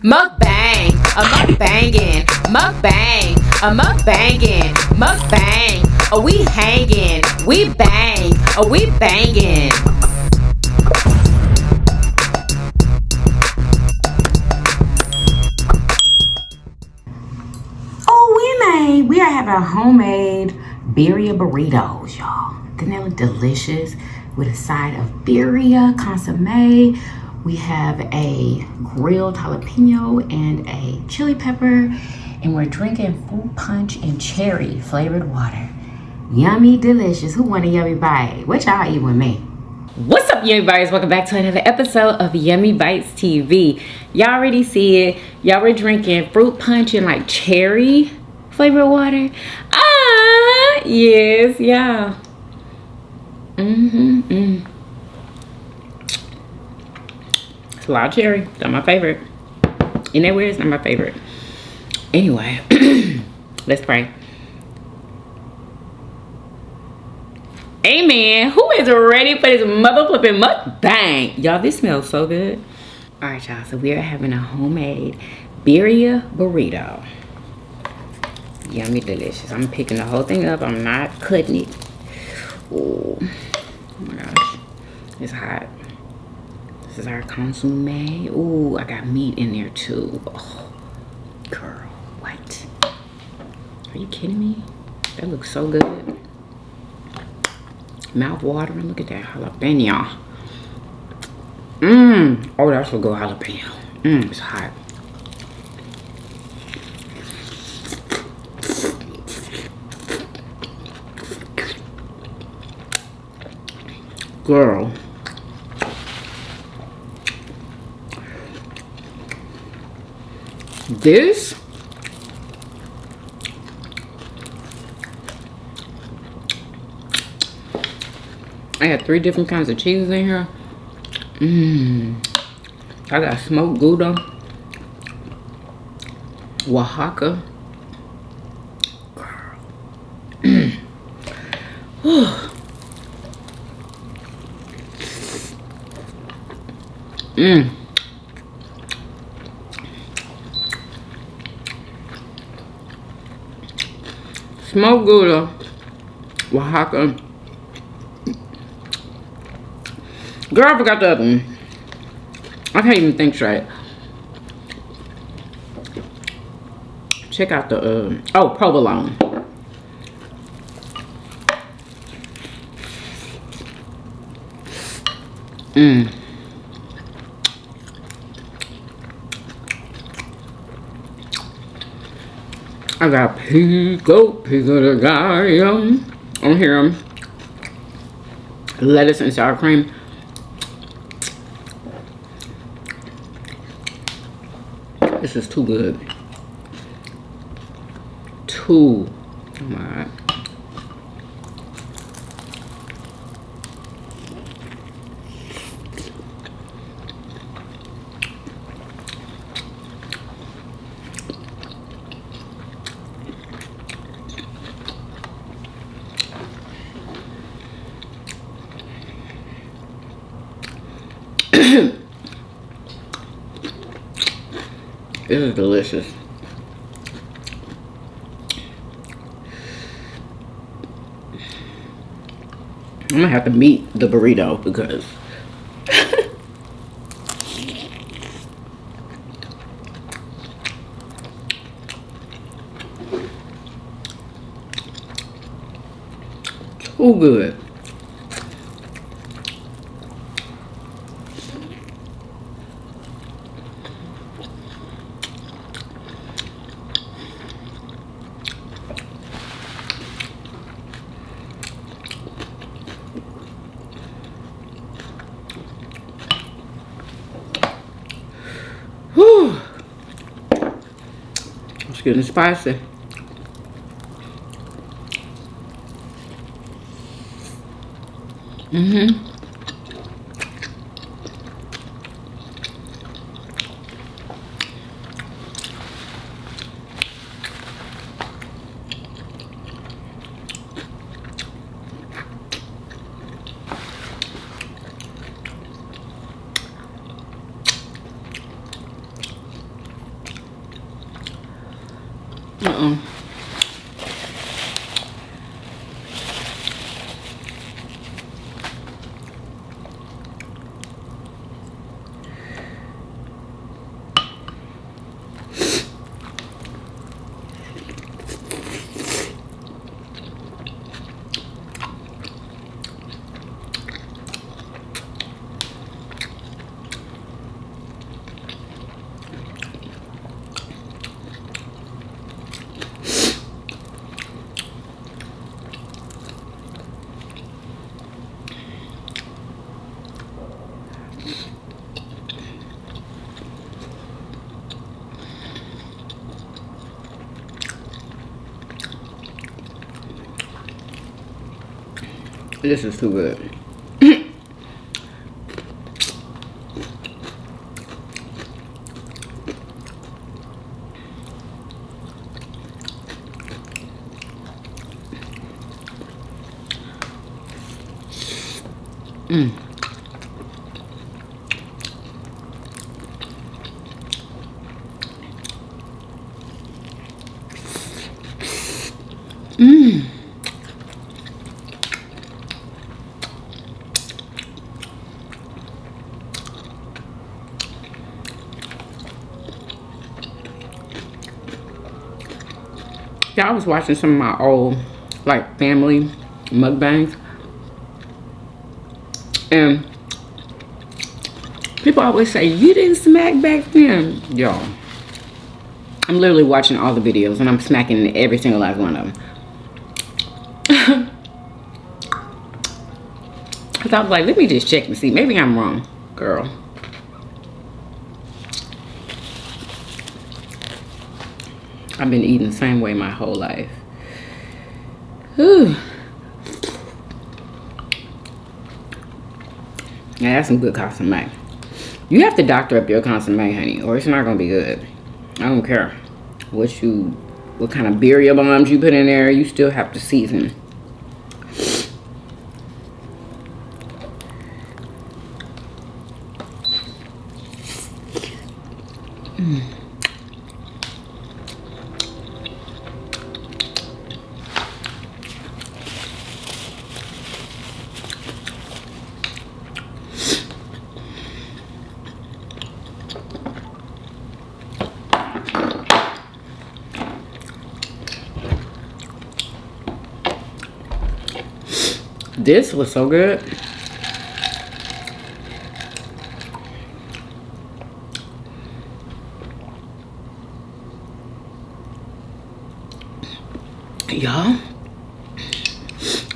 Mukbang, a mukbangin', mukbang, a mukbangin', mukbang. Are we hangin'? We bang, are we bangin'? Oh, we are having a homemade birria burritos, y'all. Doesn't that look delicious? With a side of birria, consomme. We have a grilled jalapeno and a chili pepper. And we're drinking fruit punch and cherry flavored water. Yummy, delicious. Who want a yummy bite? What y'all eat with me? What's up, Yummy Bites? Welcome back to another episode of Yummybitestv. Y'all already see it. Y'all were drinking fruit punch and like cherry flavored water. Ah, yes, y'all. It's a lot of cherry. That's my favorite. And that is not my favorite. Anyway, let's pray. Amen. Who is ready for this mother flipping mukbang? Y'all, this smells so good. All right, y'all. So we are having a homemade birria burrito. Yummy, delicious. I'm picking the whole thing up. I'm not cutting it. Oh my gosh, it's hot. This is our consomme. Ooh, I got meat in there too. Oh, girl, what? Are you kidding me? That looks so good. Mouth watering. Look at that jalapeno. Oh, that's a good jalapeno. It's hot. Girl. This I had 3 different kinds of cheese in here. I got smoked Gouda, Oaxaca. Girl. Smoked Gouda, Oaxaca. Girl, I forgot the other one. I can't even think straight. Check out the, provolone. I got pico de gallo on here. Lettuce and sour cream. This is too good. Oh my God. This is delicious. I'm gonna have to meet the burrito because too good. Whew. It's getting spicy. This is too good. Yeah, I was watching some of my old, like, family mukbangs. And people always say, you didn't smack back then. Y'all, I'm literally watching all the videos and I'm smacking every single last one of them. Because I was like, let me just check and see. Maybe I'm wrong, girl. I've been eating the same way my whole life. Whew. Yeah, that's some good consommé. You have to doctor up your consommé, honey, or it's not gonna be good. I don't care what kind of birria bombs you put in there. You still have to season. This was so good. Y'all,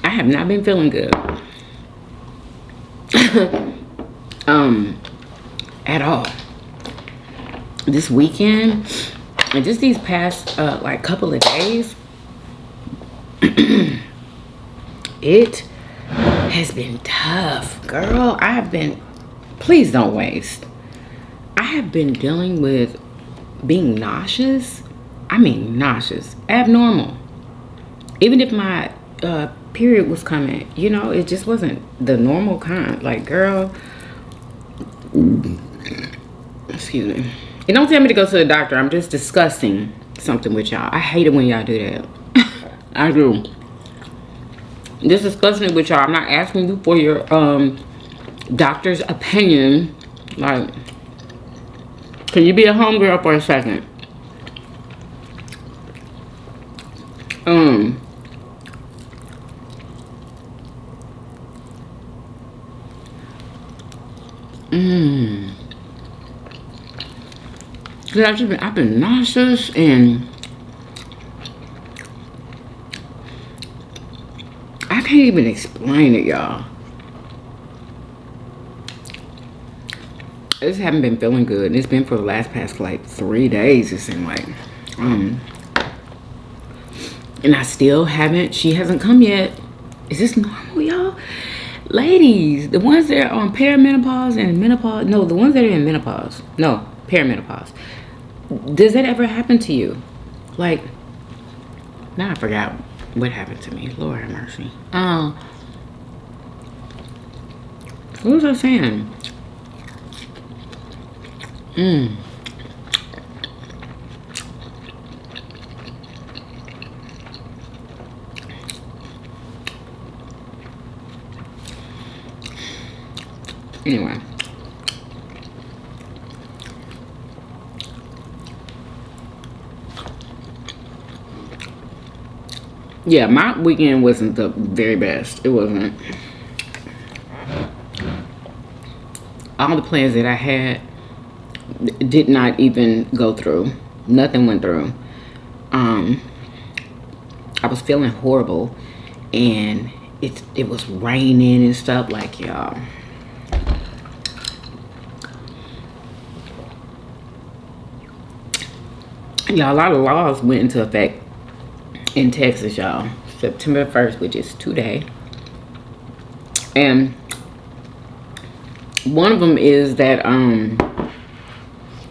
I have not been feeling good. At all. This weekend and just these past like couple of days, it has been tough, girl. I have been, please don't waste. I have been dealing with being nauseous. I mean nauseous, abnormal. Even if my period was coming, you know, it just wasn't the normal kind. Like, girl, excuse me. And don't tell me to go to the doctor. I'm just discussing something with y'all. I hate it when y'all do that. I do. Just discussing it with y'all. I'm not asking you for your doctor's opinion. Like, can you be a homegirl for a second? Cause I've been nauseous and I can't even explain it, y'all. I just haven't been feeling good. And it's been for the past like 3 days, it seemed like. And I still haven't, she hasn't come yet. Is this normal, y'all? Ladies, the ones that are on perimenopause and menopause, no, the ones that are in menopause, no, perimenopause. Does that ever happen to you? Like, now I forgot what happened to me. Lord have mercy. What was I saying? Anyway. Yeah, my weekend wasn't the very best. It wasn't. All the plans that I had did not even go through. Nothing went through. I was feeling horrible, and it was raining and stuff, like, y'all. Y'all, a lot of laws went into effect in Texas, y'all. September 1st, which is today. And one of them is that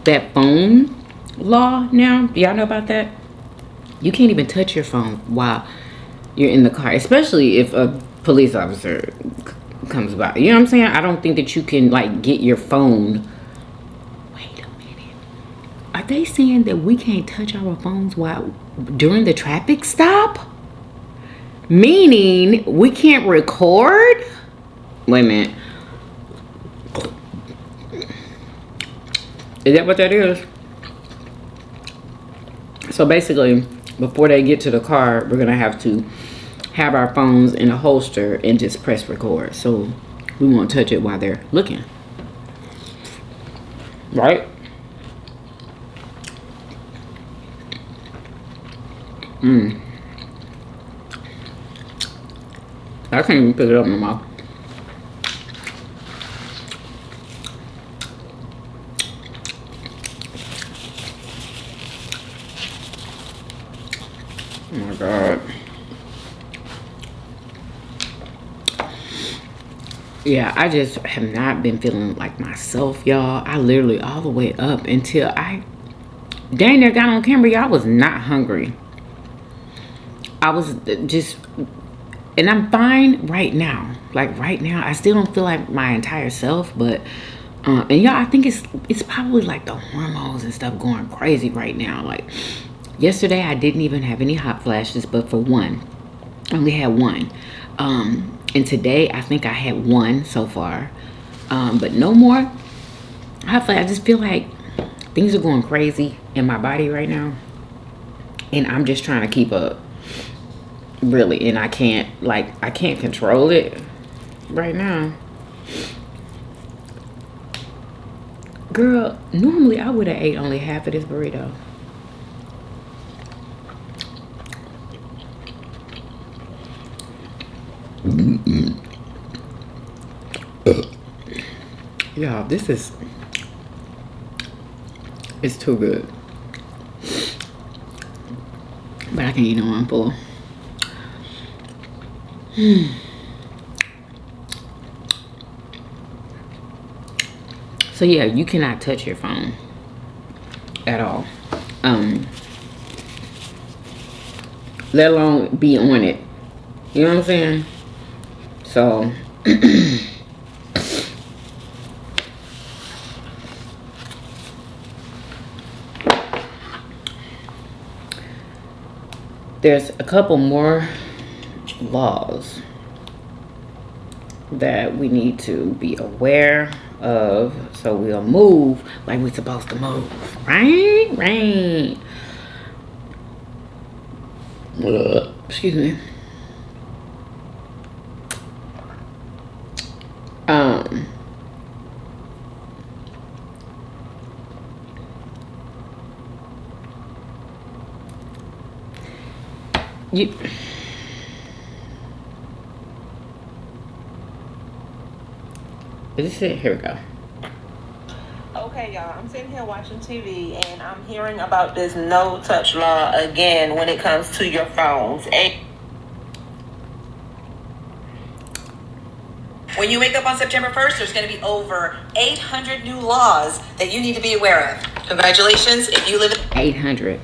that phone law now. Do y'all know about that? You can't even touch your phone while you're in the car, especially if a police officer comes by. You know what I'm saying? I don't think that you can, like, get your phone. Wait a minute. Are they saying that we can't touch our phones while during the traffic stop? Meaning we can't record? Wait a minute. Is that what that is? So basically, before they get to the car, we're gonna have to have our phones in a holster and just press record, so we won't touch it while they're looking. Right? I can't even pick it up in my mouth. Oh my God. Yeah, I just have not been feeling like myself, y'all. I literally all the way up until I dang near got on camera, y'all. I was not hungry. I was just, and I'm fine right now. Like right now, I still don't feel like my entire self, but and y'all, I think it's probably like the hormones and stuff going crazy right now. Like yesterday, I didn't even have any hot flashes, but for one, I only had one. And today, I think I had one so far, but no more hot flash. I just feel like things are going crazy in my body right now, and I'm just trying to keep up, really. And I can't control it right now. Girl, normally I would have ate only half of this burrito. Y'all, this is, it's too good. But I can eat no one full. So yeah, you cannot touch your phone at all. Let alone be on it. You know what I'm saying? So there's a couple more laws that we need to be aware of, so we'll move like we're supposed to move. Right. Excuse me. Is this it? Here we go. Okay, y'all, I'm sitting here watching TV and I'm hearing about this no touch law again when it comes to your phones. When you wake up on September 1st, there's going to be over 800 new laws that you need to be aware of. Congratulations. If you live in 800.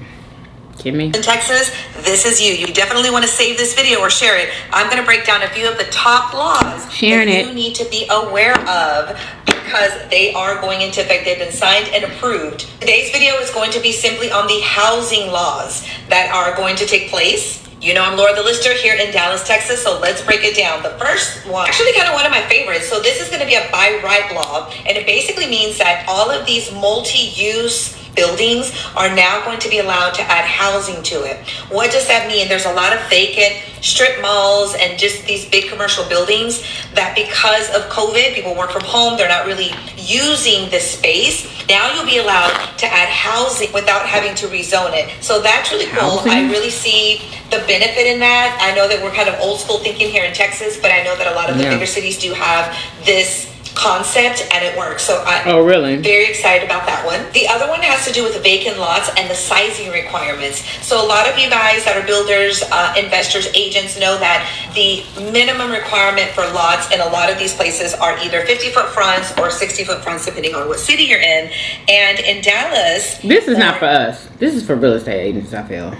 Kidding me? In Texas, this is you. You definitely want to save this video or share it. I'm going to break down a few of the top laws Sharing that you need to be aware of because they are going into effect. They've been signed and approved. Today's video is going to be simply on the housing laws that are going to take place. You know I'm Laura the Lister here in Dallas, Texas, so let's break it down. The first one, actually kind of one of my favorites. So this is going to be a by right law, and it basically means that all of these multi-use buildings are now going to be allowed to add housing to it. What does that mean? There's a lot of vacant strip malls and just these big commercial buildings that because of COVID, people work from home, they're not really using this space. Now you'll be allowed to add housing without having to rezone it. So that's really cool. I really see the benefit in that. I know that we're kind of old school thinking here in Texas, but I know that a lot of the bigger cities do have this concept and it works. So I'm very excited about that one. The other one has to do with vacant lots and the sizing requirements. So a lot of you guys that are builders, investors, agents know that the minimum requirement for lots in a lot of these places are either 50-foot fronts or 60-foot fronts depending on what city you're in. And in Dallas, this is not for us. This is for real estate agents, I feel.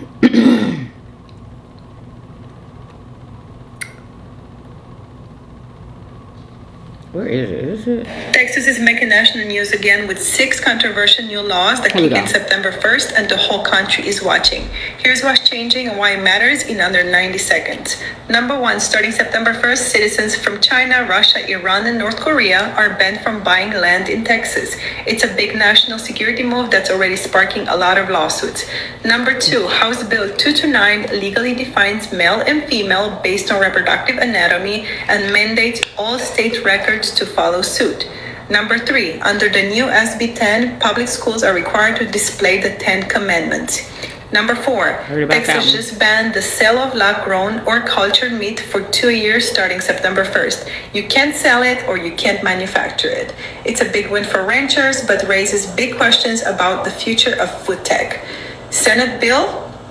Where is it? Is it? Texas is making national news again with 6 controversial new laws that kick in September 1st, and the whole country is watching. Here's what's changing and why it matters in under 90 seconds. Number 1, starting September 1st, citizens from China, Russia, Iran, and North Korea are banned from buying land in Texas. It's a big national security move that's already sparking a lot of lawsuits. Number 2, House Bill 229 legally defines male and female based on reproductive anatomy and mandates all state records to follow suit. Number 3, under the new SB 10, public schools are required to display the 10 Commandments. Number 4, Texas just banned the sale of lab-grown or cultured meat for 2 years starting September 1st. You can't sell it or you can't manufacture it. It's a big win for ranchers, but raises big questions about the future of food tech. Senate Bill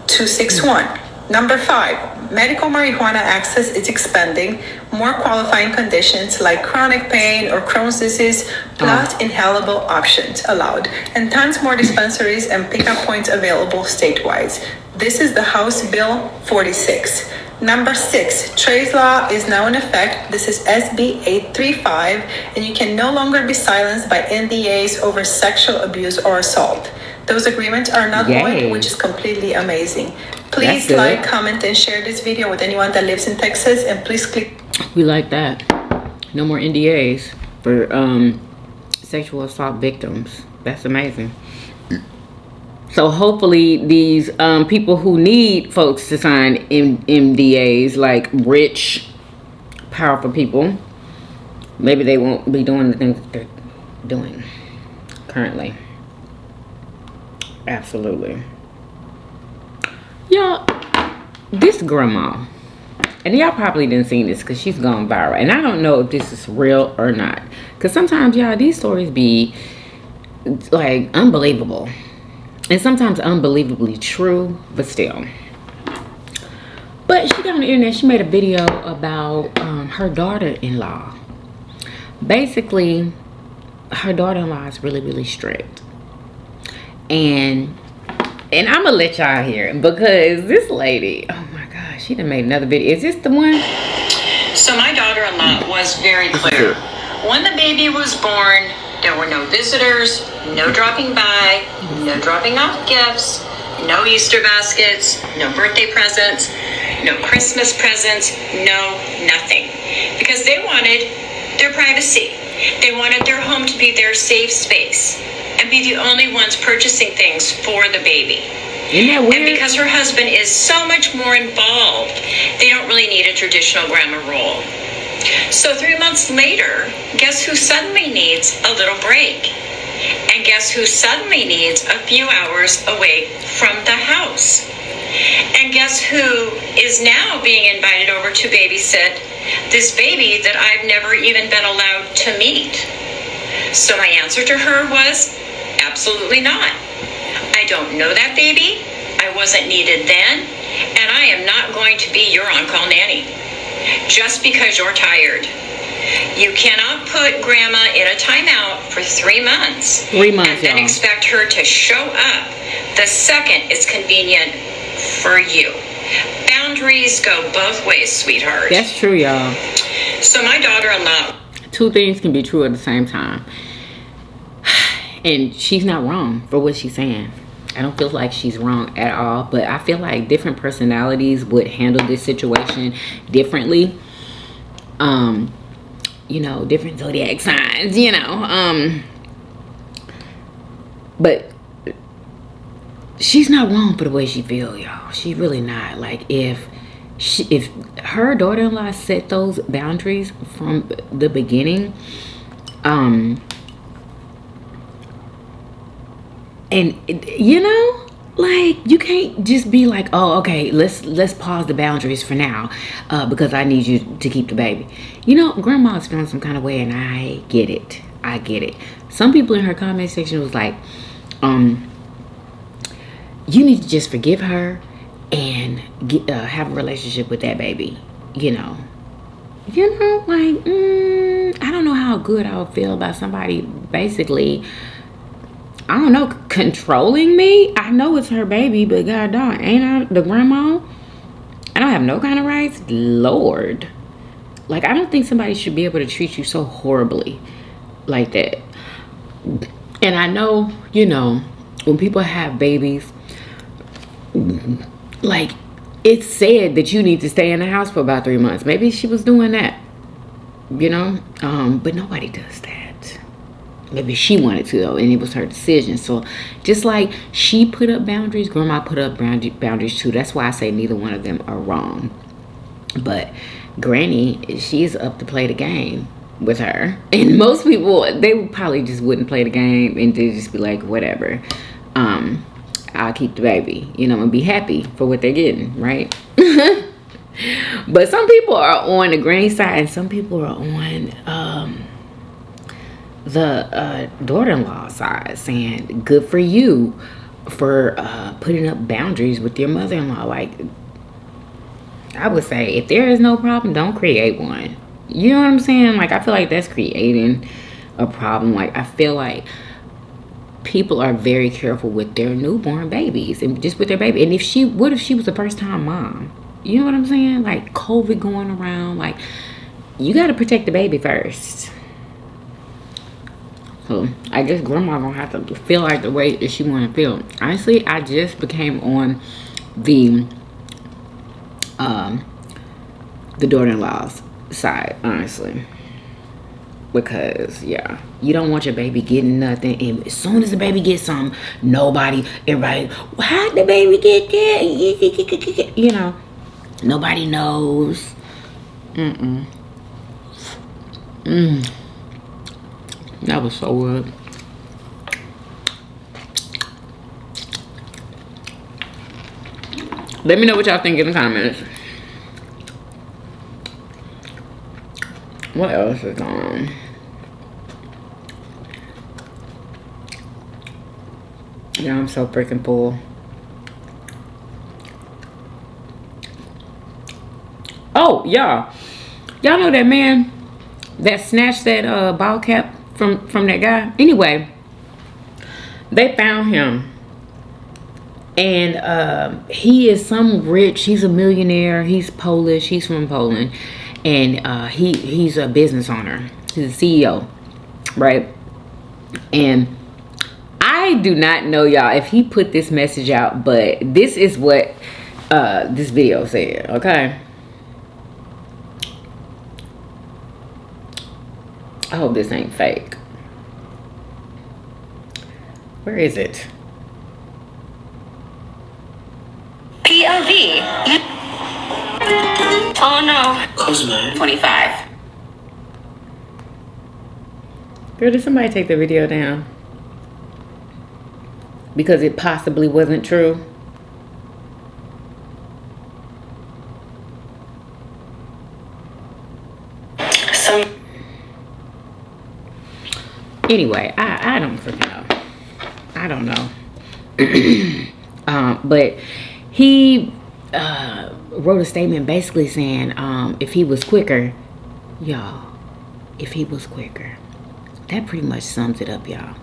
261. Number 5, medical marijuana access is expanding. More qualifying conditions like chronic pain or Crohn's disease, plus inhalable options allowed, and tons more dispensaries and pickup points available statewide. This is the House Bill 46. Number 6, Trey's Law is now in effect. This is SB 835, and you can no longer be silenced by NDAs over sexual abuse or assault. Those agreements are not void, which is completely amazing. Please like, comment, and share this video with anyone that lives in Texas, and please click. We like that. No more NDAs for sexual assault victims. That's amazing. So hopefully these people who need folks to sign NDAs, like rich, powerful people, maybe they won't be doing the things that they're doing currently. Absolutely. Y'all, this grandma, and y'all probably didn't see this because she's gone viral, and I don't know if this is real or not, because sometimes y'all, these stories be like unbelievable and sometimes unbelievably true, but still. But she got on the internet, she made a video about her daughter-in-law. Basically, her daughter-in-law is really, really strict. And I'm gonna let y'all hear it because this lady, oh my gosh, she done made another video. Is this the one? So my daughter-in-law was very clear. When the baby was born, there were no visitors, no dropping by, no dropping off gifts, no Easter baskets, no birthday presents, no Christmas presents, no nothing. Because they wanted their privacy. They wanted their home to be their safe space and be the only ones purchasing things for the baby. Isn't that weird? And because her husband is so much more involved, they don't really need a traditional grandma role. So 3 months later, guess who suddenly needs a little break? And guess who suddenly needs a few hours away from the house? And guess who is now being invited over to babysit this baby that I've never even been allowed to meet? So my answer to her was, absolutely not. I don't know that baby. I wasn't needed then. And I am not going to be your on-call nanny. Just because you're tired. You cannot put grandma in a timeout for 3 months. 3 months, and then expect her to show up the second it's convenient for you. Boundaries go both ways, sweetheart. That's true, y'all. So my daughter-in-law. 2 things can be true at the same time. And she's not wrong for what she's saying. I don't feel like she's wrong at all, but I feel like different personalities would handle this situation differently. You know, different zodiac signs, you know. But she's not wrong for the way she feel, y'all. She really not. Like, if her daughter-in-law set those boundaries from the beginning, and you know, like, you can't just be like, oh, okay, let's pause the boundaries for now, because I need you to keep the baby. You know, grandma's feeling some kind of way, and I get it. Some people in her comment section was like, you need to just forgive her and have a relationship with that baby. You know, like, I don't know how good I would feel about somebody basically, I don't know, controlling me. I know it's her baby, but god darn, ain't I the grandma? I don't have no kind of rights. Lord. Like, I don't think somebody should be able to treat you so horribly like that. And I know, you know, when people have babies, like, it's said that you need to stay in the house for about 3 months. Maybe she was doing that, you know, but nobody does that. Maybe she wanted to, though, and it was her decision. So just like she put up boundaries, grandma put up boundaries too. That's why I say neither one of them are wrong. But granny, she's up to play the game with her. And most people, they probably just wouldn't play the game and they'd just be like, whatever. I'll keep the baby, you know, and be happy for what they're getting, right? But some people are on the granny side and some people are on the daughter-in-law side, saying good for you for putting up boundaries with your mother-in-law. Like, I would say, if there is no problem, don't create one. You know what I'm saying? Like, I feel like that's creating a problem. Like, I feel like people are very careful with their newborn babies and just with their baby. And what if she was a first-time mom? You know what I'm saying? Like, COVID going around. Like, you got to protect the baby first. So I guess grandma gonna have to feel like the way that she want to feel. Honestly, I just became on the daughter-in-law's side, honestly, because yeah, you don't want your baby getting nothing, and as soon as the baby gets something, everybody, how did the baby get that? You know, nobody knows. That was so good. Let me know what y'all think in the comments. What else is on? Yeah, I'm so freaking full. Oh, y'all know that man that snatched that ball cap from that guy? Anyway, they found him, and he is he's a millionaire. He's Polish. He's from Poland, and he's a business owner. He's a CEO, right? And I do not know, y'all, if he put this message out, but this is what this video said. Okay, I hope this ain't fake. Where is it? POV. Oh no. Cosmo. 25. Girl, did somebody take the video down? Because it possibly wasn't true. Anyway, I don't freaking know. I don't know. But he wrote a statement basically saying, if he was quicker, y'all, if he was quicker. That pretty much sums it up, y'all.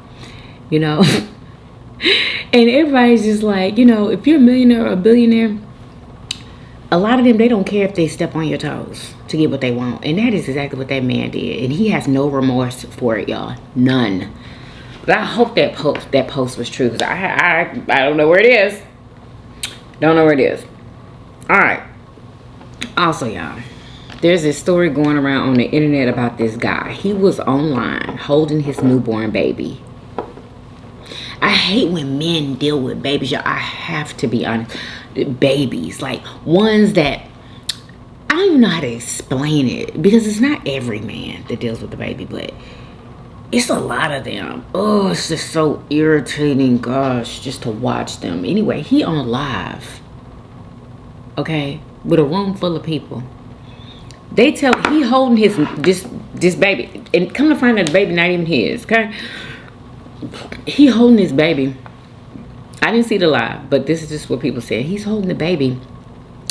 You know? And everybody's just like, you know, if you're a millionaire or a billionaire, a lot of them, they don't care if they step on your toes to get what they want. And that is exactly what that man did. And he has no remorse for it, y'all. None. But I hope that post was true, because I don't know where it is. Don't know where it is. All right. Also, y'all, there's this story going around on the internet about this guy. He was online holding his newborn baby. I hate when men deal with babies, y'all. I have to be honest. Babies, like ones that I don't even know how to explain it, because it's not every man that deals with the baby, but it's a lot of them. Oh, it's just so irritating, gosh, just to watch them. Anyway, he on live, okay, with a room full of people. They tell he holding his this baby, and come to find out the baby not even his, okay? He holding his baby. I didn't see the live, but this is just what people said. He's holding the baby,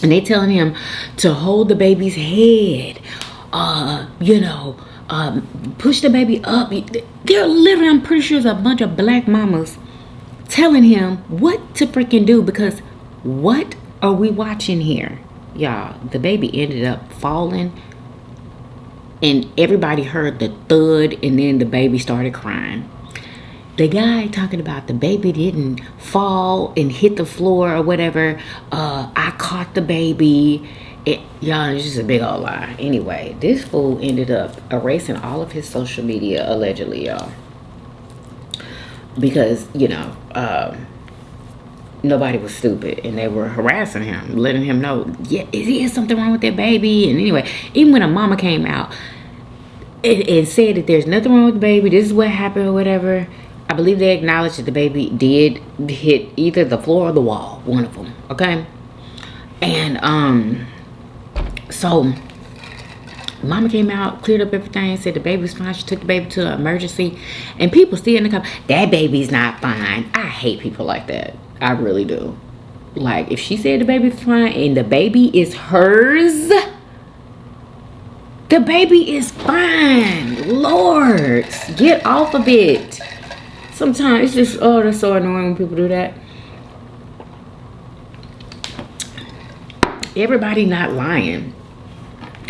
and they telling him to hold the baby's head. Push the baby up. They're literally, I'm pretty sure, there's a bunch of black mamas telling him what to freaking do, because what are we watching here? Y'all, the baby ended up falling, and everybody heard the thud, and then the baby started crying. The guy talking about the baby didn't fall and hit the floor or whatever. I caught the baby. Y'all, it's just a big old lie. Anyway, this fool ended up erasing all of his social media, allegedly, y'all. Because, nobody was stupid, and they were harassing him, letting him know, yeah, is something wrong with that baby? And anyway, even when a mama came out and said that there's nothing wrong with the baby, this is what happened or whatever, I believe they acknowledged that the baby did hit either the floor or the wall, one of them, okay? And so mama came out, cleared up everything, said the baby was fine. She took the baby to an emergency, and people still in the comments, that baby's not fine. I hate people like that. I really do. Like, if she said the baby's fine and the baby is hers, the baby is fine. Lord, get off of it. Sometimes it's just, oh, that's so annoying when people do that. Everybody not lying.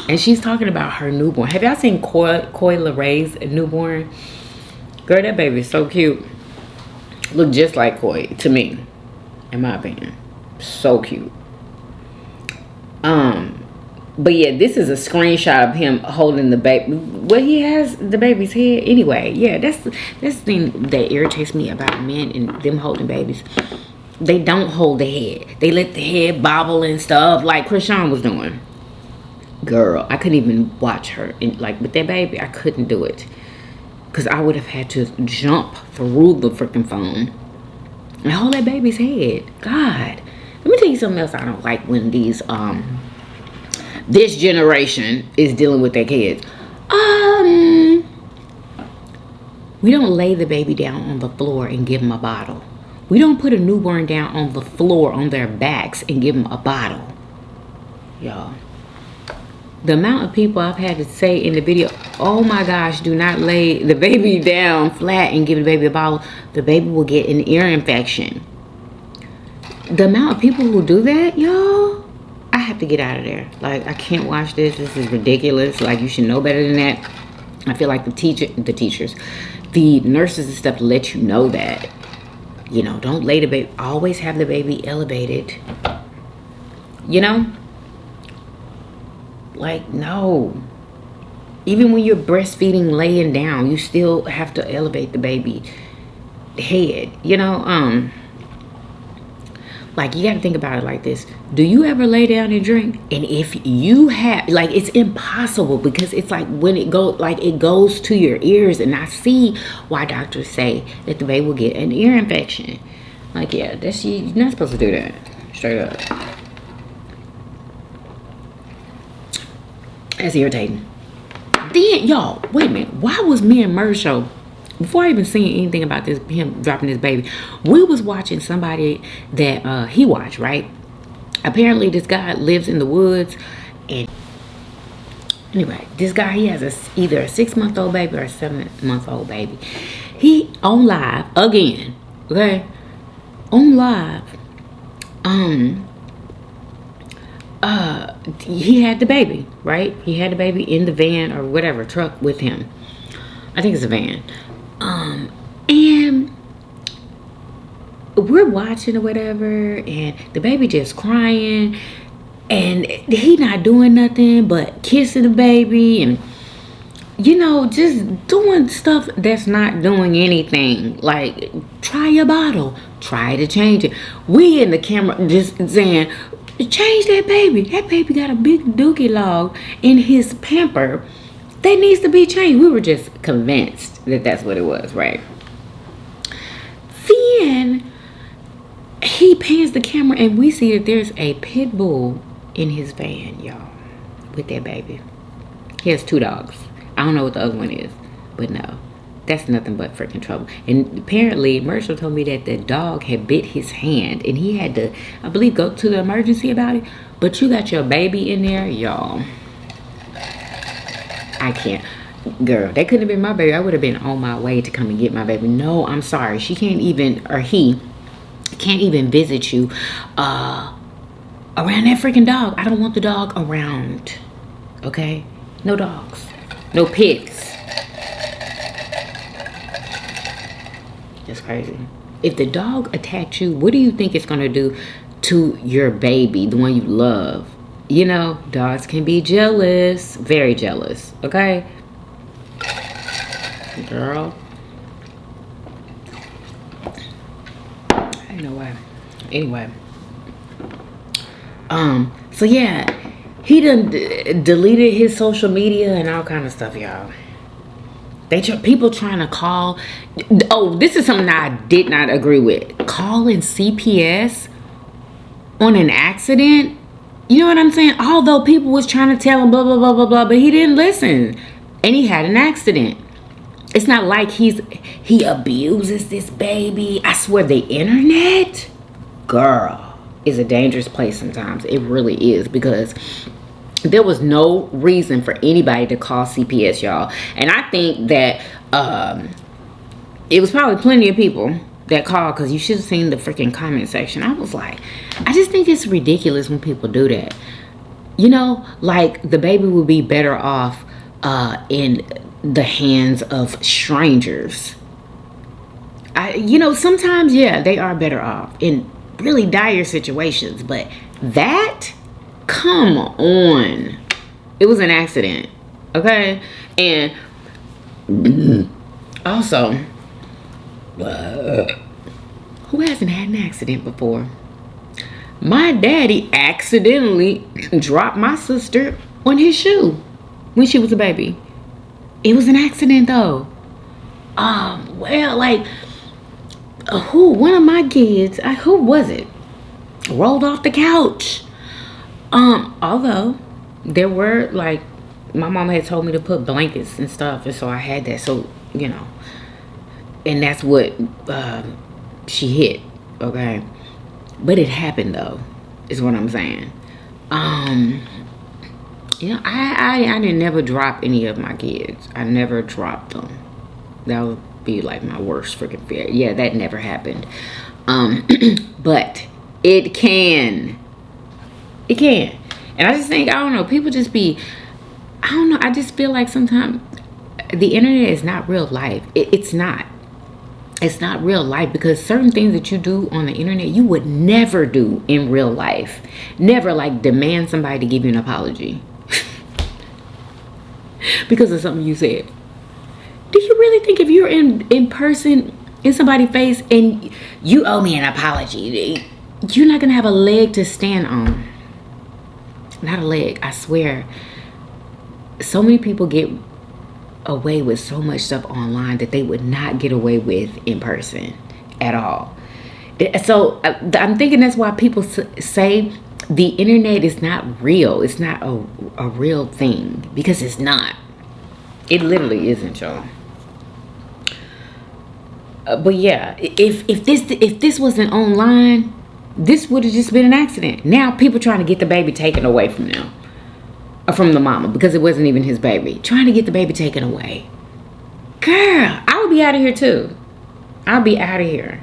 And she's talking about her newborn. Have y'all seen Coy Laray's newborn? Girl, that baby is so cute. Look just like Coy to me, in my opinion. So cute. But yeah, this is a screenshot of him holding the baby. Well, he has the baby's head. Anyway, yeah, that's the thing that irritates me about men and them holding babies. They don't hold the head. They let the head bobble and stuff like Krishan was doing. Girl, I couldn't even watch her. Like, with that baby, I couldn't do it. Because I would have had to jump through the freaking phone and hold that baby's head. God. Let me tell you something else I don't like when these, this generation is dealing with their kids. We don't lay the baby down on the floor and give them a bottle. We don't put a newborn down on the floor on their backs and give them a bottle. Y'all. The amount of people I've had to say in the video, oh my gosh, do not lay the baby down flat and give the baby a bottle. The baby will get an ear infection. The amount of people who do that, y'all, I have to get out of there. Like, I can't watch this. This is ridiculous. Like, you should know better than that. I feel like the teachers, the nurses and stuff let you know that. You know, don't lay the baby. Always have the baby elevated. You know? Like, no. Even when you're breastfeeding laying down, you still have to elevate the baby head. You know, like, you got to think about it like this. Do you ever lay down and drink? And if you have, like, it's impossible, because it's like when it goes to your ears. And I see why doctors say that the baby will get an ear infection. Like, yeah, you're not supposed to do that. Straight up. That's irritating. Then, y'all, wait a minute. Why was me and Mer's show, before I even seen anything about this, him dropping this baby, we was watching somebody that he watched, right? Apparently, this guy lives in the woods, and anyway, this guy, he has either a 6-month-old baby or a 7-month-old baby. He on live again, okay? On live, he had the baby, right? He had the baby in the van or whatever truck with him. I think it's a van. And we're watching or whatever, and the baby just crying, and he not doing nothing but kissing the baby and, you know, just doing stuff that's not doing anything. Like, try your bottle, try to change it. We in the camera just saying, change that baby. That baby got a big dookie log in his pamper that needs to be changed. We were just convinced that that's what it was, right? Then he pans the camera and we see that there's a pit bull in his van, y'all, with that baby. He has 2 dogs. I don't know what the other one is, but no, that's nothing but freaking trouble. And apparently, Marshall told me that the dog had bit his hand and he had to, I believe, go to the emergency about it. But you got your baby in there, y'all. I can't. Girl, that couldn't have been my baby. I would have been on my way to come and get my baby. No, I'm sorry. She can't even, or he can't even visit you around that freaking dog. I don't want the dog around. Okay? No dogs. No pits. That's crazy. If the dog attacks you, what do you think it's going to do to your baby, the one you love? You know, dogs can be jealous. Very jealous. Okay? Girl. I don't know why. Anyway. So yeah. He done deleted his social media and all kind of stuff, y'all. People trying to call. Oh, this is something I did not agree with. Calling CPS on an accident. You know what I'm saying? Although people was trying to tell him blah, blah, blah, blah, blah, but he didn't listen. And he had an accident. It's not like he abuses this baby. I swear the internet, girl, is a dangerous place sometimes. It really is, because there was no reason for anybody to call CPS, y'all. And I think that it was probably plenty of people that called, because you should have seen the freaking comment section. I was like, I just think it's ridiculous when people do that. You know, like the baby would be better off in the hands of strangers. You know, sometimes, yeah, they are better off in really dire situations, but that, come on, it was an accident, okay? And also, who hasn't had an accident before? My daddy accidentally dropped my sister on his shoe when she was a baby. It was an accident though. Well, like, one of my kids, who was it, rolled off the couch. Although there were, like, my mom had told me to put blankets and stuff, and so I had that, so, you know, and that's what she hit, okay? But it happened though, is what I'm saying. You know, I didn't never drop any of my kids. I never dropped them. That would be like my worst freaking fear. Yeah, that never happened. But it can. It can. And I just think, I don't know, people just be, I don't know, I just feel like sometimes the internet is not real life. It's not. It's not real life, because certain things that you do on the internet, you would never do in real life. Never, like, demand somebody to give you an apology because of something you said. Do you really think if you're in person in somebody's face and you owe me an apology, you're not gonna have a leg to stand on? Not a leg, I swear. So many people get away with so much stuff online that they would not get away with in person at all. So I'm thinking that's why people say the internet is not real. It's not a real thing, because it's not. It literally isn't, y'all. But yeah, if this wasn't online, this would have just been an accident. Now people trying to get the baby taken away from them, or from the mama, because it wasn't even his baby. Trying to get the baby taken away. Girl, I would be out of here too. I'll be out of here.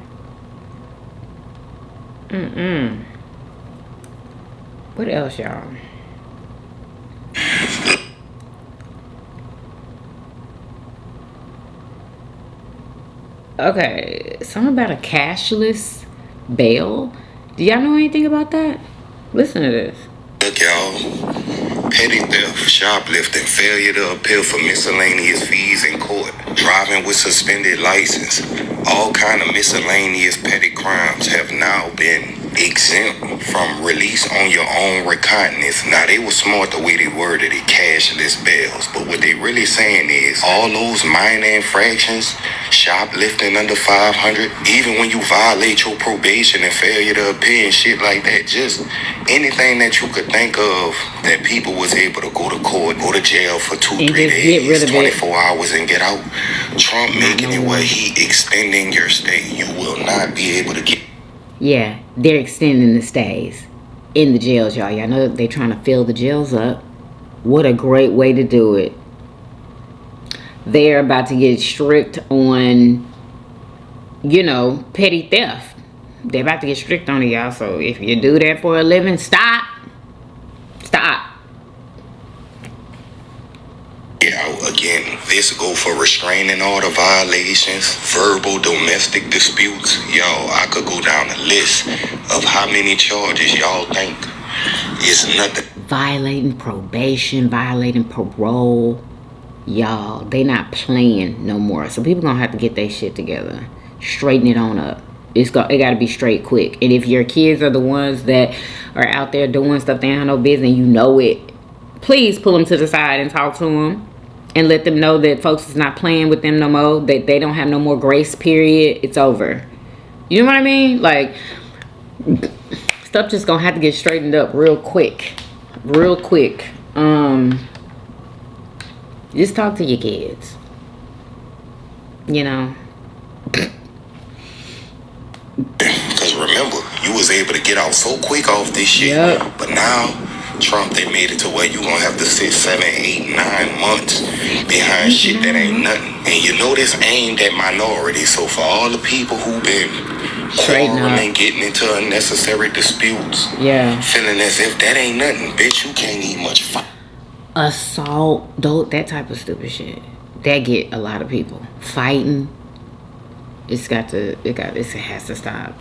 What else, y'all? Okay, something about a cashless bail. Do y'all know anything about that? Listen to this. Look, y'all. Petty theft, shoplifting, failure to appeal for miscellaneous fees in court, driving with suspended license, all kind of miscellaneous petty crimes have now been exempt from release on your own recognizance. Now, they were smart the way they worded it, cashless bails, but what they really saying is all those minor infractions, shoplifting under 500, even when you violate your probation and failure to appear and shit like that, just anything that you could think of that people was able to go to court, go to jail for 2-3 days, 24 hours and get out. Trump making it where he extending your stay. You will not be able to get. Yeah, they're extending the stays in the jails, y'all. Y'all know they're trying to fill the jails up. What a great way to do it. They're about to get strict on, you know, petty theft. They're about to get strict on it, y'all. So if you do that for a living, stop. Stop. Yeah, again, this go for restraining order violations, verbal domestic disputes. Y'all, I could go down a list of how many charges y'all think is nothing. Violating probation, violating parole. Y'all, they not playing no more. So people gonna have to get their shit together. Straighten it on up. It gotta be straight quick. And if your kids are the ones that are out there doing stuff they don't have no business and you know it, please pull them to the side and talk to them. And let them know that folks is not playing with them no more. That they don't have no more grace period. It's over. You know what I mean? Like, stuff just gonna have to get straightened up real quick. Real quick. Just talk to your kids. You know. Because remember, you was able to get out so quick off this shit. Yep. But now, Trump, they made it to where you gonna have to sit 7, 8, 9 months behind shit that ain't nothing. And you know this aimed at minorities. So for all the people who been quarreling, getting into unnecessary disputes, feeling as if that ain't nothing, bitch, you can't eat much fight. Assault, that type of stupid shit. That get a lot of people fighting. It has to stop.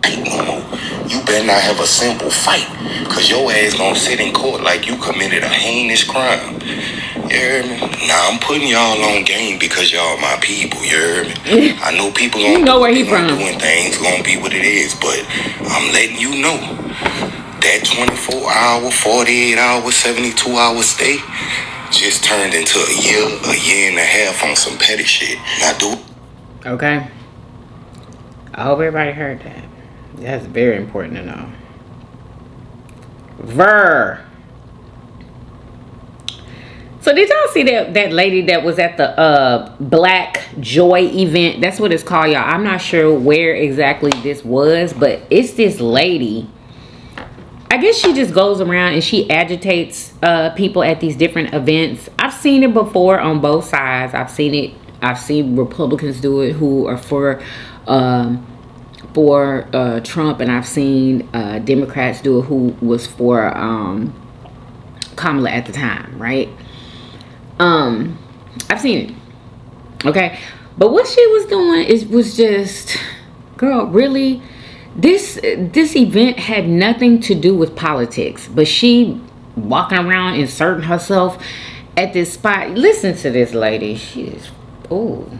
You better not have a simple fight, cause your ass gonna sit in court like you committed a heinous crime. You hear me? Now I'm putting y'all on game because y'all my people. You hear me? I know people gonna you know where he from. Doing things gonna be what it is, but I'm letting you know that 24-hour, 48-hour, 72-hour stay just turned into a year and a half on some petty shit. Now do. Okay. I hope everybody heard that. That's very important to know. So did y'all see that lady that was at the Black Joy event? That's what it's called, y'all. I'm not sure where exactly this was, but it's this lady. I guess she just goes around and she agitates people at these different events. I've seen it before on both sides. I've seen Republicans do it who are for Trump, and I've seen Democrats do it who was for Kamala at the time, right? I've seen it, okay? But what she was doing was just, girl, really? This event had nothing to do with politics, but she walking around inserting herself at this spot. Listen to this lady. She is, ooh.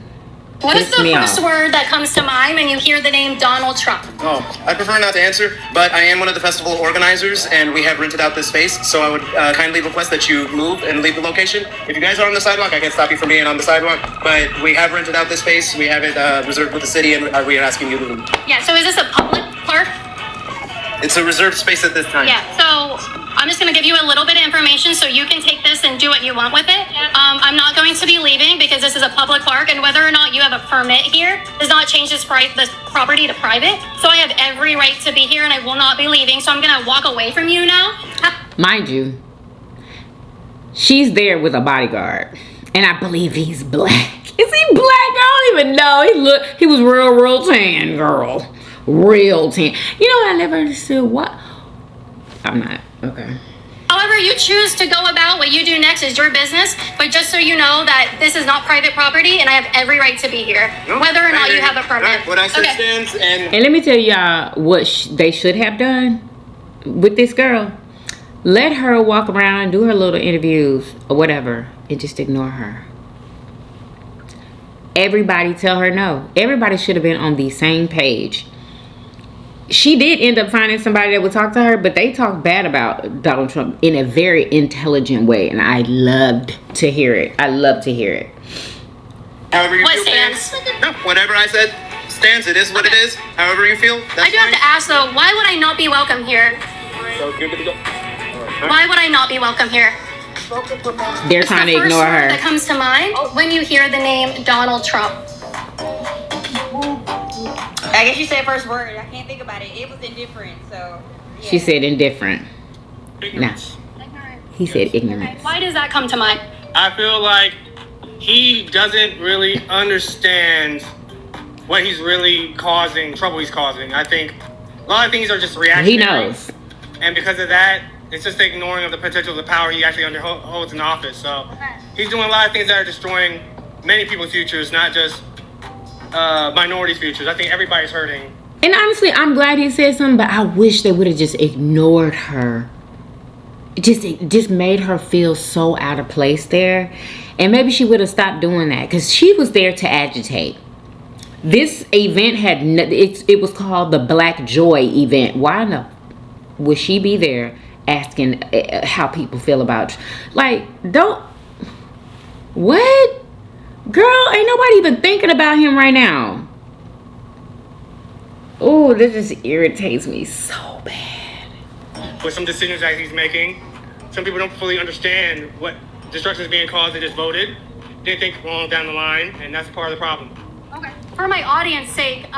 What is the first word that comes to mind when you hear the name Donald Trump? Oh, I prefer not to answer, but I am one of the festival organizers, and we have rented out this space, so I would kindly request that you move and leave the location. If you guys are on the sidewalk, I can't stop you from being on the sidewalk, but we have rented out this space. We have it reserved with the city, and we are asking you to leave. Yeah, so is this a public park? It's a reserved space at this time. Yeah, so I'm just going to give you a little bit of information so you can take this and do what you want with it. I'm not going to be leaving because this is a public park, and whether or not you have a permit here does not change this property to private. So I have every right to be here, and I will not be leaving. So I'm going to walk away from you now. Mind you, she's there with a bodyguard, and I believe he's black. Is he black? I don't even know. He was real tan, girl. Real tan. You know what I never understood? What? I'm not. Okay. However you choose to go about what you do next is your business, but just so you know that this is not private property and I have every right to be here, whether or not you have a permit. What I said stands, and let me tell y'all what they should have done with this girl. Let her walk around, do her little interviews or whatever, and just ignore her. Everybody tell her no. Everybody should have been on the same page. She did end up finding somebody that would talk to her, but they talked bad about Donald Trump in a very intelligent way, and I loved to hear it. I love to hear it. However you What feel stands? No, whatever I said stands. It is what it is. However you feel, that's I do have to ask though, why would I not be welcome here? So good to go. Why would I not be welcome here? They're trying to ignore her. That comes to mind when you hear the name Donald Trump. I guess you said first word. I can't think about it. It was indifferent, so. Yeah. She said indifferent. Ignorance. He said ignorance. Why does that come to mind? I feel like he doesn't really understand what he's really causing, trouble he's causing. I think a lot of things are just reactionary. He knows. And because of that, it's just the ignoring of the potential of the power he actually holds in office. So he's doing a lot of things that are destroying many people's futures, not just minorities' futures. I think everybody's hurting. And honestly, I'm glad he said something, but I wish they would have just ignored her. It just made her feel so out of place there. And maybe she would have stopped doing that, because she was there to agitate. This event it was called the Black Joy event. Why no? Would she be there asking how people feel about, like, what? Girl, ain't nobody even thinking about him right now. Oh, this just irritates me so bad. With some decisions that he's making, some people don't fully understand what destruction is being caused. They just voted. They think wrong down the line, and that's part of the problem. Okay. For my audience sake,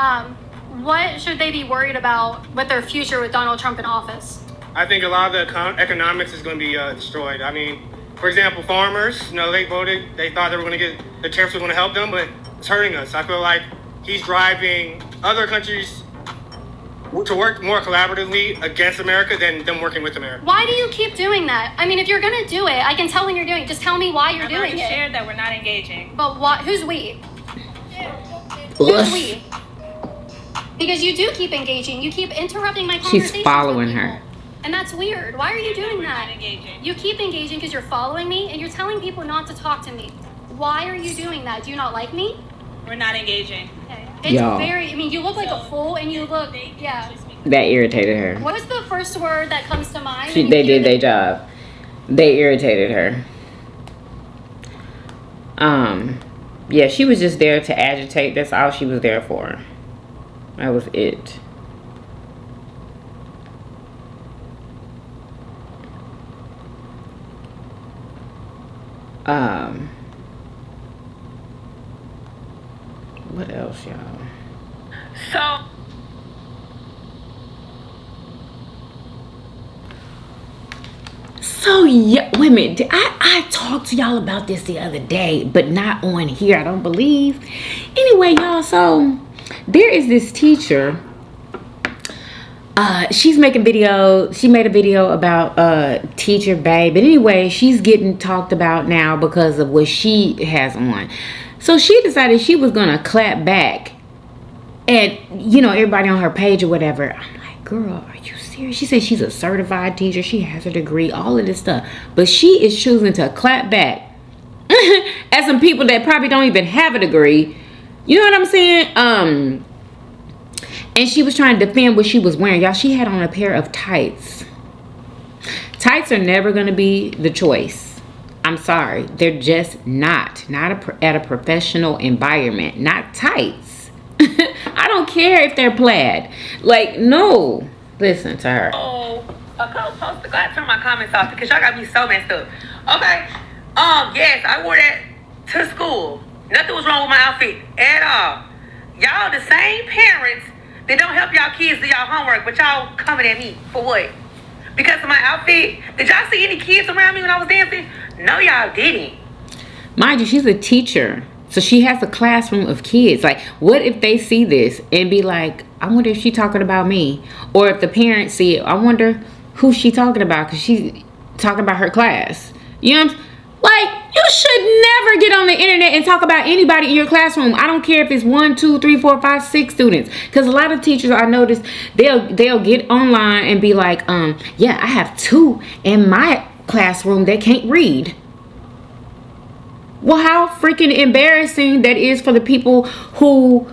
what should they be worried about with their future with Donald Trump in office? I think a lot of the economics is going to be destroyed. I mean, for example, farmers, they voted, they thought they were going to get, the tariffs were going to help them, but it's hurting us. I feel like he's driving other countries to work more collaboratively against America than them working with America. Why do you keep doing that? I mean, if you're going to do it, I can tell when you're doing it. Just tell me why you're doing it. Shared that we're not engaging. But what? Who's we? Who's we? Because you do keep engaging. You keep interrupting my conversation. She's following her. And that's weird. Why are you doing that? Not engaging. You keep engaging because you're following me and you're telling people not to talk to me. Why are you doing that? Do you not like me? We're not engaging. Okay. It's very, I mean, you look like a fool and you look, yeah. That irritated her. What is the first word that comes to mind? They did their job. They irritated her. Yeah, she was just there to agitate. That's all she was there for. That was it. What else, y'all? So yeah, wait a minute. I talked to y'all about this the other day, but not on here, I don't believe. Anyway, y'all, so there is this teacher. She's making video. She made a video about teacher babe. But anyway, she's getting talked about now because of what she has on. So she decided she was gonna clap back at, everybody on her page or whatever. I'm like, girl, are you serious? She said she's a certified teacher. She has a degree, all of this stuff. But she is choosing to clap back at some people that probably don't even have a degree. You know what I'm saying? And she was trying to defend what she was wearing. Y'all, she had on a pair of tights. Tights are never going to be the choice. I'm sorry. They're just not. Not at a professional environment. Not tights. I don't care if they're plaid. Like, no. Listen to her. Oh, a couple posts. I gotta turn my comments off because y'all got me so messed up. Okay. Yes, I wore that to school. Nothing was wrong with my outfit at all. Y'all the same parents that don't help y'all kids do y'all homework, but y'all coming at me for what? Because of my outfit? Did y'all see any kids around me when I was dancing? No, y'all didn't. Mind you, she's a teacher. So she has a classroom of kids. Like, what if they see this and be like, I wonder if she's talking about me? Or if the parents see it, I wonder who she talking about. Because talking about her class. You know what I'm saying? Like, you should never get on the internet and talk about anybody in your classroom. I don't care if it's 1, 2, 3, 4, 5, 6 students. Because a lot of teachers, I noticed, they'll get online and be like, yeah, I have 2 in my classroom that can't read. Well, how freaking embarrassing that is for the people who,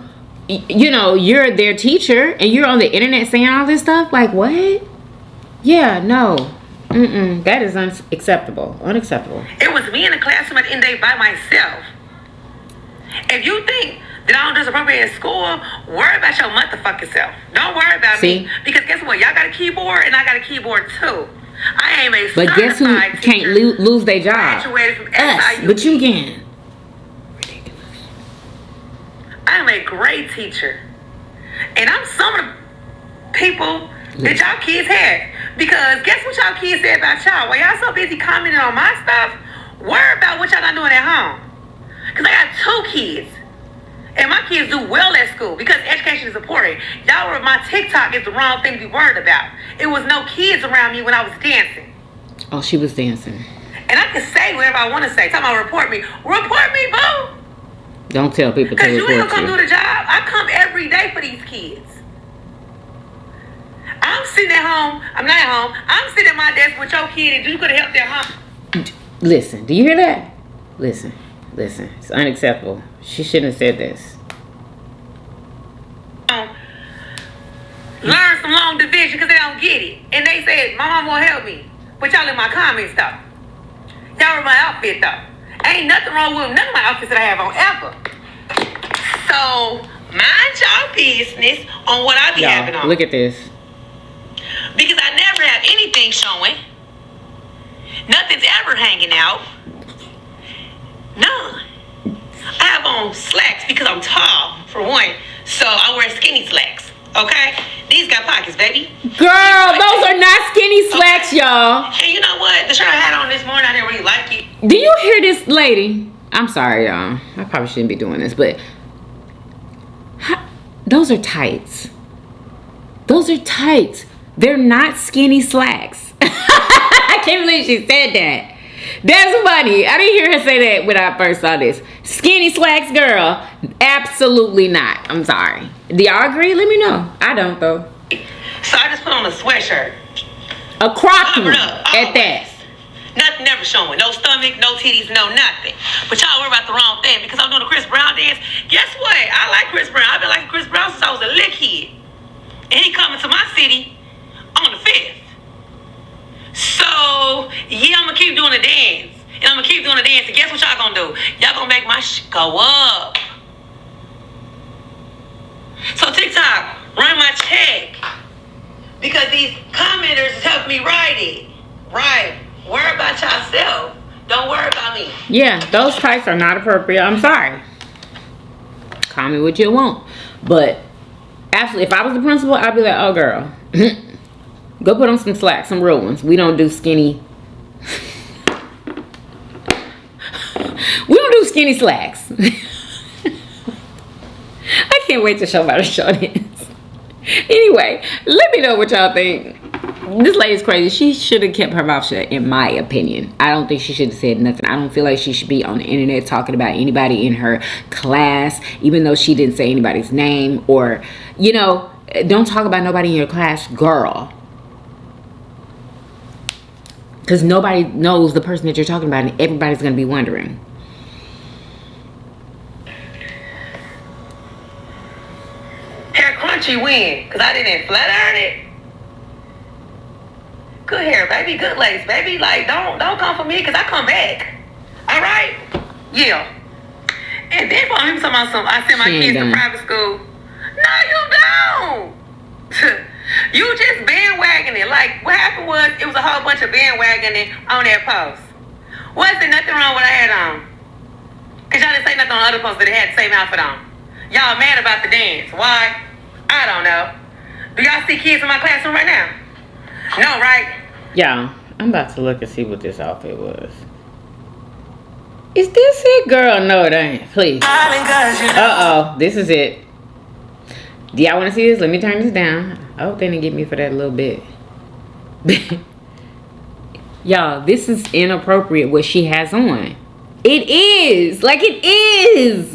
you know, you're their teacher and you're on the internet saying all this stuff. Like, what? Yeah, no. That is unacceptable. Unacceptable. It was me in the classroom at the end of the day by myself. If you think that I don't dress appropriate at school, worry about your motherfucking self. Don't worry about me. Because guess what? Y'all got a keyboard and I got a keyboard too. I am a But guess who can't lose their job? Graduated from Us. SIU. But you can. Ridiculous. I am a great teacher. And I'm some of the people that y'all kids had. Because guess what y'all kids said about y'all? While y'all so busy commenting on my stuff, worry about what y'all not doing at home. Because I got 2 kids. And my kids do well at school because education is important. Y'all were my TikTok is the wrong thing to be worried about. It was no kids around me when I was dancing. Oh, she was dancing. And I can say whatever I want to say. Talking about report me. Report me, boo. Don't tell people to report you. Because you ain't gonna come do the job. I come every day for these kids. I'm sitting at home. I'm not at home. I'm sitting at my desk with your kid and you could have helped their home. Listen, do you hear that? Listen. It's unacceptable. She shouldn't have said this. Learn some long division because they don't get it. And they said, my mom won't help me. But y'all in my comments though. Y'all in my outfit though. Ain't nothing wrong with none of my outfits that I have on ever. So, mind y'all business on what I be having on. Look at this. Because I never have anything showing. Nothing's ever hanging out. None. I have on slacks because I'm tall, for one. So I wear skinny slacks. Okay? These got pockets, baby. Girl, those are not skinny slacks, okay. Y'all. And you know what? The shirt I had on this morning, I didn't really like it. Do you hear this lady? I'm sorry, y'all. I probably shouldn't be doing this, but those are tights. Those are tights. They're not skinny slacks. I can't believe she said that. That's funny. I didn't hear her say that when I first saw this. Skinny slacks, girl. Absolutely not. I'm sorry. Do y'all agree? Let me know. I don't, though. So I just put on a sweatshirt. A crop one at that. Nothing ever showing. No stomach, no titties, no nothing. But y'all worry about the wrong thing because I'm doing a Chris Brown dance. Guess what? I like Chris Brown. I've been liking Chris Brown since I was a little kid. And he coming to my city on the 5th. So, yeah, I'm going to keep doing the dance. And I'm going to keep doing the dance. And guess what y'all going to do? Y'all going to make my shit go up. So, TikTok, run my check. Because these commenters help me write it. Right. Worry about yourself. Don't worry about me. Yeah, those tights are not appropriate. I'm sorry. Call me what you want. But, actually, if I was the principal, I'd be like, oh, girl. Go put on some slacks, some real ones. We don't do skinny. We don't do skinny slacks. I can't wait to show my show this. Anyway, let me know what y'all think. This lady's crazy. She should have kept her mouth shut, in my opinion. I don't think she should have said nothing. I don't feel like she should be on the internet talking about anybody in her class, even though she didn't say anybody's name. Or, you know, don't talk about nobody in your class, girl. Because nobody knows the person that you're talking about, and everybody's going to be wondering. Hair crunchy win, because I didn't flat iron it. Good hair, baby. Good lace, baby. Like, don't come for me, because I come back. All right? Yeah. And then for him talking about some, I sent my kids to private school. No, you don't. You just bandwagoning it. Like, what happened was, it was a whole bunch of bandwagoning on that post. Wasn't nothing wrong with what I had on. Because y'all didn't say nothing on other posts that they had the same outfit on. Y'all mad about the dance. Why? I don't know. Do y'all see kids in my classroom right now? No, right? Yeah, I'm about to look and see what this outfit was. Is this it, girl? No, it ain't. Please. Uh-oh. This is it. Do y'all want to see this? Let me turn this down. I hope they didn't get me for that little bit. Y'all, this is inappropriate what she has on. It is. Like, it is.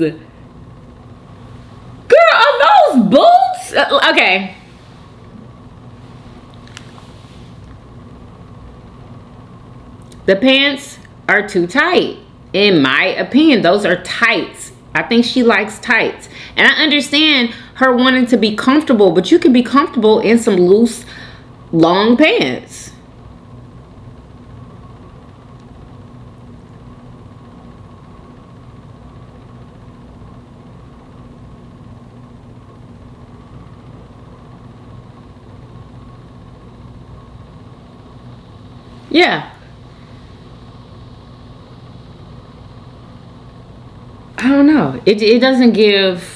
Girl, are those boots? Okay. The pants are too tight. In my opinion, those are tights. I think she likes tights. And I understand her wanting to be comfortable, but you can be comfortable in some loose, long pants. Yeah. I don't know. It doesn't give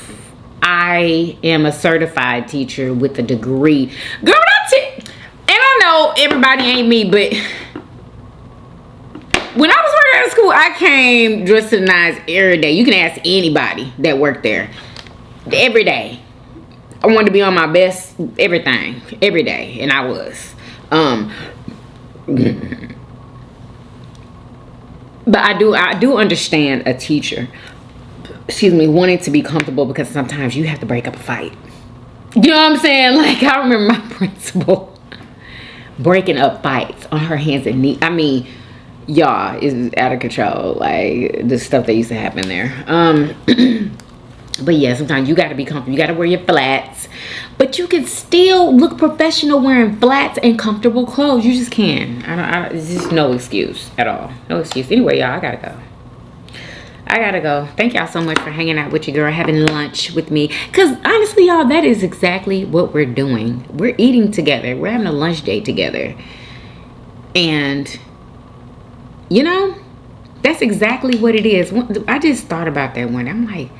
I am a certified teacher with a degree. Girl, that's it. And I know everybody ain't me, but when I was working at school, I came dressed to the nines every day. You can ask anybody that worked there. Every day. I wanted to be on my best everything. Every day. And I was. But I do understand a teacher, excuse me, wanting to be comfortable, because sometimes you have to break up a fight. You know what I'm saying? Like, I remember my principal breaking up fights on her hands and knees. I mean, y'all, is out of control. Like, the stuff that used to happen there. But yeah, sometimes you got to be comfortable. You got to wear your flats. But you can still look professional wearing flats and comfortable clothes. You just can. There's just no excuse at all. No excuse. Anyway, y'all, I got to go. I got to go. Thank y'all so much for hanging out with your girl, having lunch with me. Because honestly, y'all, that is exactly what we're doing. We're eating together. We're having a lunch date together. And, you know, that's exactly what it is. I just thought about that one. I'm like,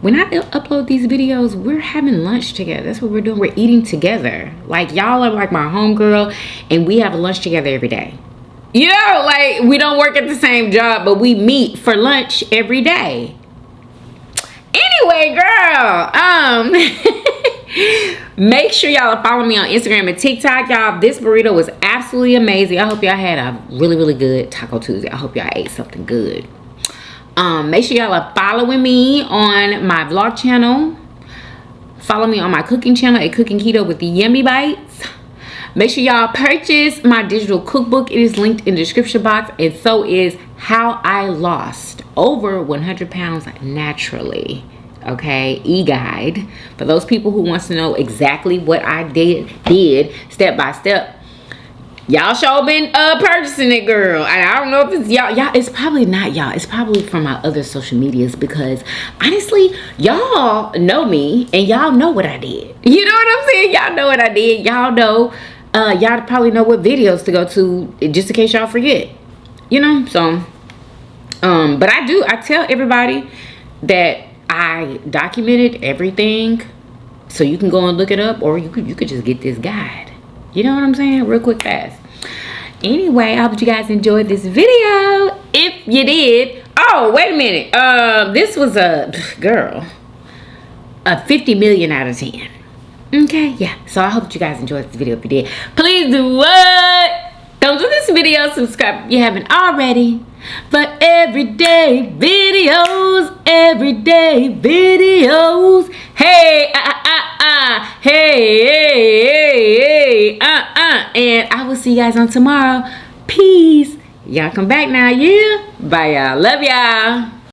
when I upload these videos, we're having lunch together. That's what we're doing. We're eating together. Like, y'all are like my homegirl, and we have lunch together every day. You know, like, we don't work at the same job, but we meet for lunch every day. Anyway, girl, make sure y'all are following me on Instagram and TikTok, y'all. This burrito was absolutely amazing. I hope y'all had a really, really good Taco Tuesday. I hope y'all ate something good. Make sure y'all are following me on my vlog channel. Follow me on my cooking channel at Cooking Keto with the Yummy Bites. Make sure y'all purchase my digital cookbook. It is linked in the description box. And so is How I Lost Over 100 Pounds Naturally. Okay, e-guide. For those people who wants to know exactly what I did step by step. Y'all sure been purchasing it, girl. And I don't know if it's y'all. It's probably not y'all. It's probably from my other social medias, because honestly, y'all know me and y'all know what I did. You know what I'm saying? Y'all know what I did. Y'all know. Y'all probably know what videos to go to, just in case y'all forget. You know, so. But I tell everybody that I documented everything, so you can go and look it up, or you could just get this guide. You know what I'm saying? Real quick, fast. Anyway, I hope you guys enjoyed this video. If you did, oh, wait a minute. This was a 50 million out of 10. Okay, yeah. So I hope you guys enjoyed this video. If you did, please do what? Thumbs up this video, subscribe if you haven't already. For everyday videos, hey, hey, and I will see you guys on tomorrow. Peace. Y'all come back now, yeah? Bye, y'all. Love y'all.